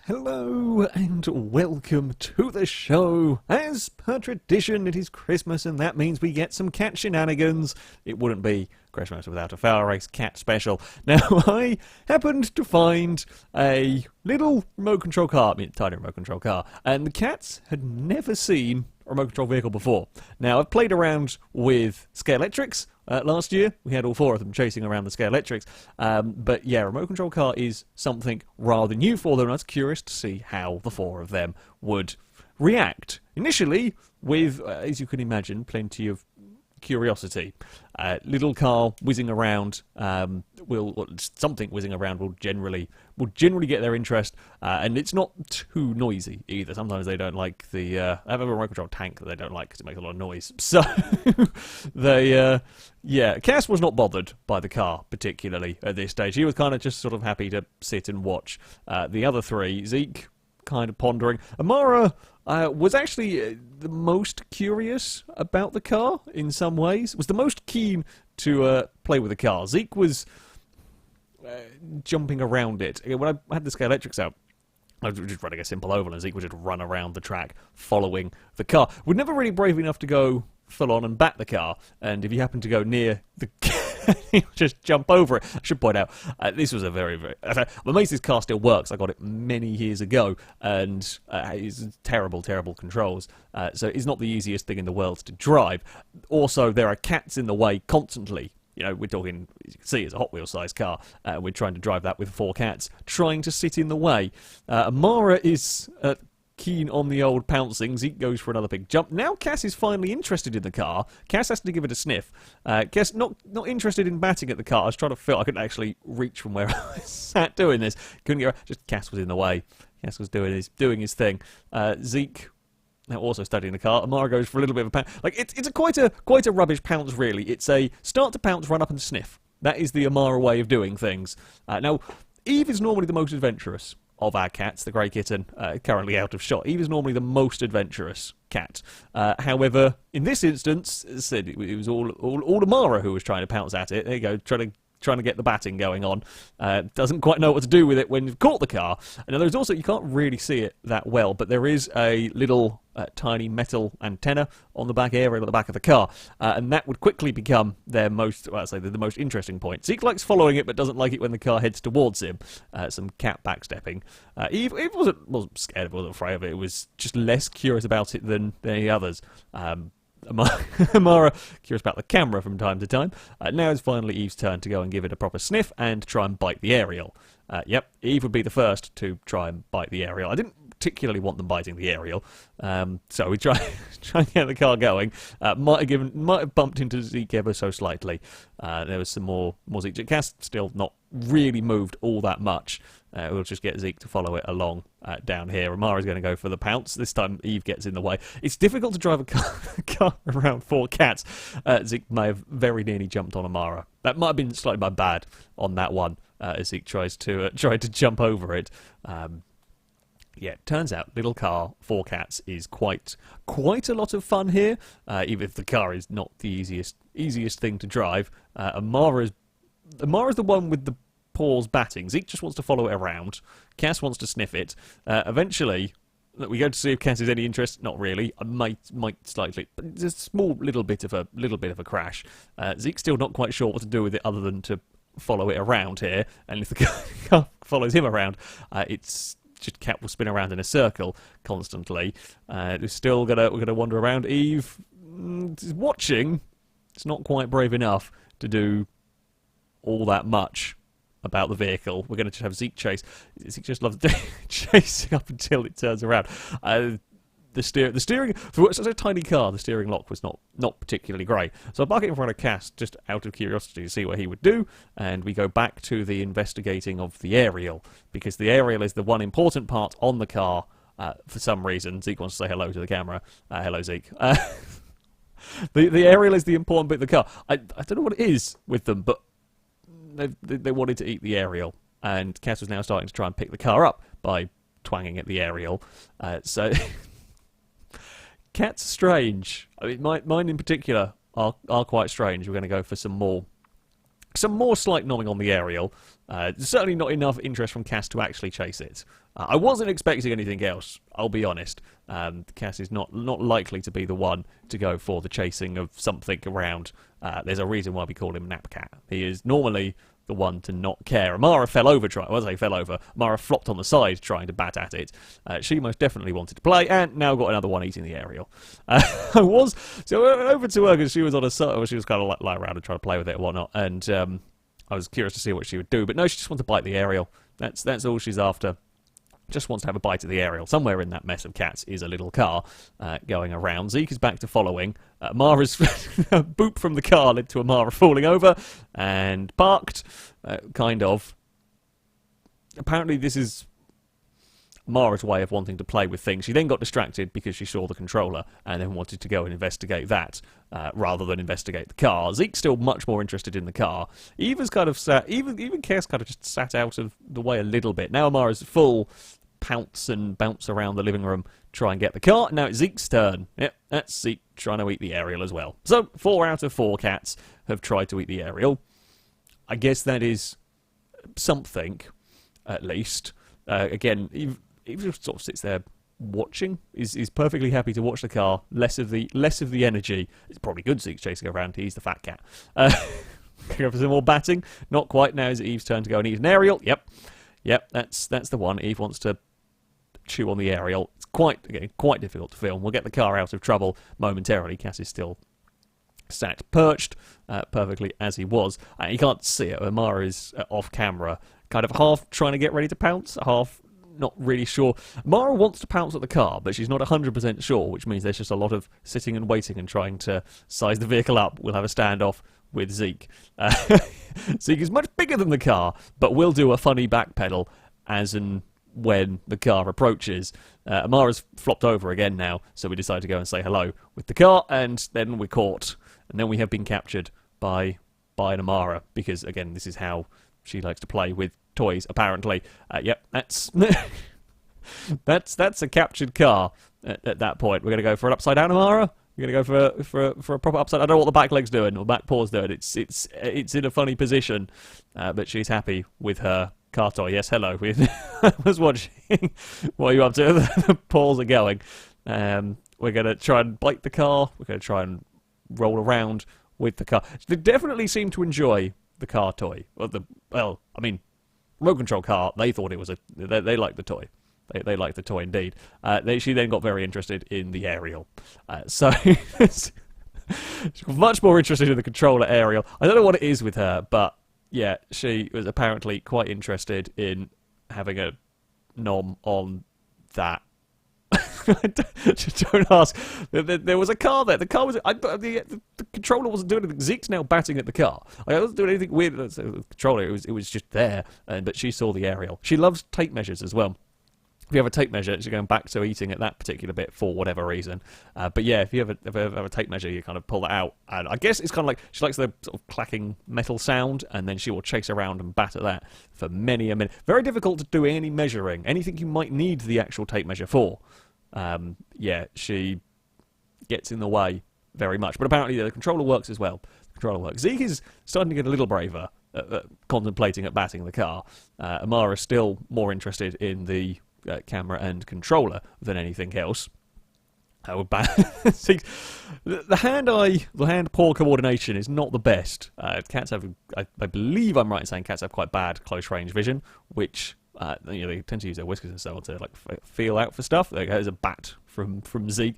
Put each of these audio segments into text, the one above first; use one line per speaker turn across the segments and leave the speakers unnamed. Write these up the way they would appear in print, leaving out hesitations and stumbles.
Hello and welcome to the show. As per tradition, it is Christmas and that means we get some cat shenanigans. It wouldn't be Christmas without a FailRace cat special. Now, I happened to find a little remote control car, tiny remote control car, and the cats had never seen a remote control vehicle before. Now, I've played around with Scalextrics. Last year, we had all four of them chasing around the Scalextrics. But yeah, remote control car is something rather new for them, and I was curious to see how the four of them would react. Initially, with, as you can imagine, plenty of curiosity. Little car whizzing around something whizzing around will generally get their interest, and it's not too noisy either. Sometimes they don't like the I have a remote control tank that they don't like because it makes a lot of noise. So Cass was not bothered by the car particularly at this stage. He was kind of just sort of happy to sit and watch. The other three, Zeke, kind of pondering. Amara was actually the most curious about the car in some ways, was the most keen to play with the car. Zeke was jumping around it. When I had the Scalextrics out, I was just running a simple oval and Zeke would just run around the track following the car. We're never really brave enough to go full on and bat the car, and if you happen to go near the he'll just jump over it. I should point out, this was a very... I'm amazed this car still works. I got it many years ago, and it's terrible controls. So it's not the easiest thing in the world to drive. Also, there are cats in the way constantly. You know, we're talking, as you can see, it's a Hot Wheels sized car. We're trying to drive that with four cats, trying to sit in the way. Amara is... keen on the old pouncing. Zeke goes for another big jump. Now Cass is finally interested in the car. Cass has to give it a sniff. Cass not interested in batting at the car. I was trying to feel I couldn't actually reach from where I sat doing this. Couldn't get just Cass was in the way. Cass was doing his thing. Zeke now also studying the car. Amara goes for a little bit of a pounce. Like it's quite a rubbish pounce really. It's a start to pounce, run up and sniff. That is the Amara way of doing things. Now Eve is normally the most adventurous of our cats, the grey kitten, currently out of shot. Eve is normally the most adventurous cat. However, in this instance, as I said, it was all Amara who was trying to pounce at it. There you go, trying to get the batting going on. Doesn't quite know what to do with it when you've caught the car. And there's also, you can't really see it that well, but there is a little tiny metal antenna on the back area at the back of the car, and that would quickly become their most, well, I'd say the most interesting point. Zeke likes following it, but doesn't like it when the car heads towards him. Some cat backstepping. Eve wasn't scared of it, wasn't afraid of it. It was just less curious about it than any others. Amara curious about the camera from time to time. Now it's finally Eve's turn to go and give it a proper sniff and try and bite the aerial. Yep, Eve would be the first to try and bite the aerial. I didn't particularly want them biting the aerial, so we try and get the car going. Might have bumped into Zeke ever so slightly. There was some more Zeke. Cass still not really moved all that much. We'll just get Zeke to follow it along down here. Amara's going to go for the pounce. This time Eve gets in the way. It's difficult to drive a car around four cats. Zeke may have very nearly jumped on Amara. That might have been slightly my bad on that one, as Zeke tries to jump over it. Yeah, turns out little car, four cats is quite a lot of fun here. Even if the car is not the easiest thing to drive. Amara's the one with the paws batting. Zeke just wants to follow it around. Cass wants to sniff it. Eventually, we go to see if Cass has any interest. Not really. I might slightly. But there's a small little bit of a crash. Zeke's still not quite sure what to do with it other than to follow it around here. And if the car follows him around, it's just cat will spin around in a circle constantly. We're still gonna wander around. Eve is watching. It's not quite brave enough to do all that much about the vehicle. We're going to just have Zeke chase. Zeke just loves chasing up until it turns around. The steering for such a tiny car, the steering lock was not particularly great. So I park it in front of Cass just out of curiosity to see what he would do, and we go back to the investigating of the aerial, because the aerial is the one important part on the car. For some reason, Zeke wants to say hello to the camera. Hello, Zeke. The aerial is the important bit of the car. I don't know what it is with them, but they wanted to eat the aerial, and Cass was now starting to try and pick the car up by twanging at the aerial. So cats are strange. I mean, mine in particular are quite strange. We're going to go for some more some more slight nomming on the aerial. Certainly not enough interest from Cass to actually chase it. I wasn't expecting anything else, I'll be honest. Cass is not likely to be the one to go for the chasing of something around. There's a reason why we call him Napcat. He is normally the one to not care. Amara fell over Amara flopped on the side trying to bat at it. She most definitely wanted to play, and now got another one eating the aerial. I went over to her because she was on a side, she was kind of like lying around and trying to play with it and whatnot, and I was curious to see what she would do, but no, she just wanted to bite the aerial. That's all she's after. Just wants to have a bite of the aerial. Somewhere in that mess of cats is a little car going around. Zeke is back to following. Mara's boop from the car led to Amara falling over and parked, kind of. Apparently this is Mara's way of wanting to play with things. She then got distracted because she saw the controller and then wanted to go and investigate that rather than investigate the car. Zeke's still much more interested in the car. Eva's kind of sat, even Cass kind of just sat out of the way a little bit. Now Amara's full pounce and bounce around the living room, try and get the car. Now it's Zeke's turn. Yep, that's Zeke trying to eat the aerial as well. So 4 out of 4 cats have tried to eat the aerial. I guess that is something, at least. Again, Eve just sort of sits there watching. Is perfectly happy to watch the car. Less of the energy. It's probably good Zeke's chasing around. He's the fat cat. Go for some more batting. Not quite. Now is it Eve's turn to go and eat an aerial. Yep, that's the one. Eve wants to chew on the aerial. It's quite difficult to film. We'll get the car out of trouble momentarily. Cass is still sat perched perfectly as he was. You can't see it. Amara is off camera, kind of half trying to get ready to pounce, half not really sure. Amara wants to pounce at the car, but she's not 100% sure, which means there's just a lot of sitting and waiting and trying to size the vehicle up. We'll have a standoff with Zeke. Zeke is much bigger than the car, but will do a funny back pedal as and when the car approaches. Amara's flopped over again now, so we decide to go and say hello with the car, and then we're caught. And then we have been captured by an Amara, because, again, this is how she likes to play with toys, apparently. Yep, that's that's a captured car at that point. We're going to go for an upside-down Amara. We're going to go for a proper upside. I don't know what the back leg's doing, or back paw's doing. It's in a funny position, but she's happy with her car toy. Yes, hello. I was watching. What are you up to? The paws are going. We're going to try and bite the car. We're going to try and roll around with the car. They definitely seem to enjoy the car toy. Well, I mean, remote control car. They thought it was they liked the toy. They liked the toy indeed. She then got very interested in the aerial. So she's much more interested in the controller aerial. I don't know what it is with her, but yeah, she was apparently quite interested in having a nom on that. Don't ask. There was a car there. The car was. The controller wasn't doing anything. Zeke's now batting at the car. I wasn't doing anything weird. The controller. It was just there. But she saw the aerial. She loves tape measures as well. If you have a tape measure, she's going back to eating at that particular bit for whatever reason. But yeah, if you have a tape measure, you kind of pull that out. And I guess it's kind of like she likes the sort of clacking metal sound, and then she will chase around and bat at that for many a minute. Very difficult to do any measuring, anything you might need the actual tape measure for. Yeah, she gets in the way very much. But apparently the controller works as well. The controller works. Zeke is starting to get a little braver, contemplating at batting the car. Amara's still more interested in the camera and controller than anything else. The hand-paw coordination is not the best. Cats have, I believe I'm right in saying cats have quite bad close-range vision, which they tend to use their whiskers and so on to like feel out for stuff. There's a bat from Zeke,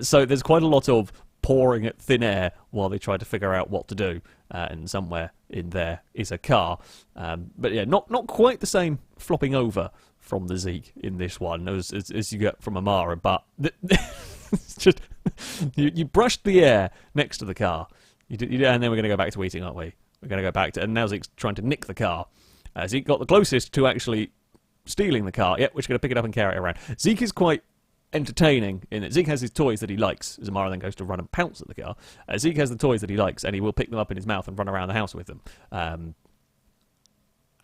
so there's quite a lot of pawing at thin air while they try to figure out what to do. And somewhere in there is a car, but yeah, not quite the same flopping over from the Zeke in this one as you get from Amara, but it's just you brushed the air next to the car, and then we're going to go back to eating, aren't we? We're going to go back to, and now Zeke's trying to nick the car. Zeke got the closest to actually stealing the car. Yep, we're just going to pick it up and carry it around. Zeke is quite entertaining in that Zeke has his toys that he likes, as Amara then goes to run and pounce at the car. Zeke has the toys that he likes, and he will pick them up in his mouth and run around the house with them.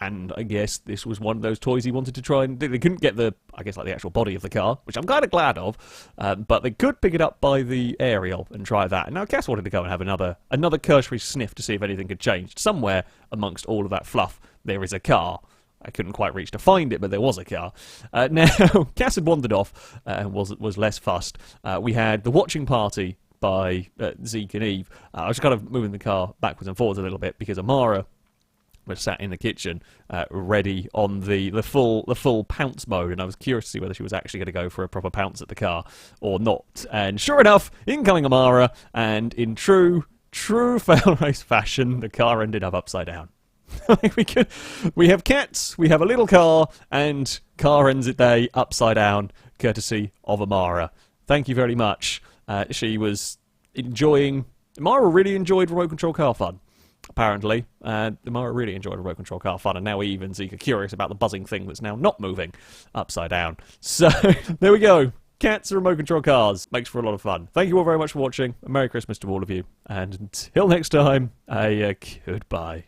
And I guess this was one of those toys he wanted to try and do. They couldn't get the, I guess, like the actual body of the car, which I'm kind of glad of, but they could pick it up by the aerial and try that. And now Cass wanted to go and have another cursory sniff to see if anything had changed. Somewhere amongst all of that fluff, there is a car. I couldn't quite reach to find it, but there was a car. Now, Cass had wandered off and was less fussed. We had the watching party by Zeke and Eve. I was kind of moving the car backwards and forwards a little bit because Amara was sat in the kitchen, ready on the full pounce mode, and I was curious to see whether she was actually going to go for a proper pounce at the car or not. And sure enough, in coming Amara, and in true FailRace fashion, the car ended up upside down. We have cats, we have a little car, and car ends its day upside down, courtesy of Amara. Thank you very much. She was enjoying. Amara really enjoyed remote control car fun. Apparently, Amara really enjoyed remote control car fun, and now Eve and Zeke are curious about the buzzing thing that's now not moving upside down. So, there we go. Cats and remote control cars. Makes for a lot of fun. Thank you all very much for watching. A Merry Christmas to all of you. And until next time, a goodbye.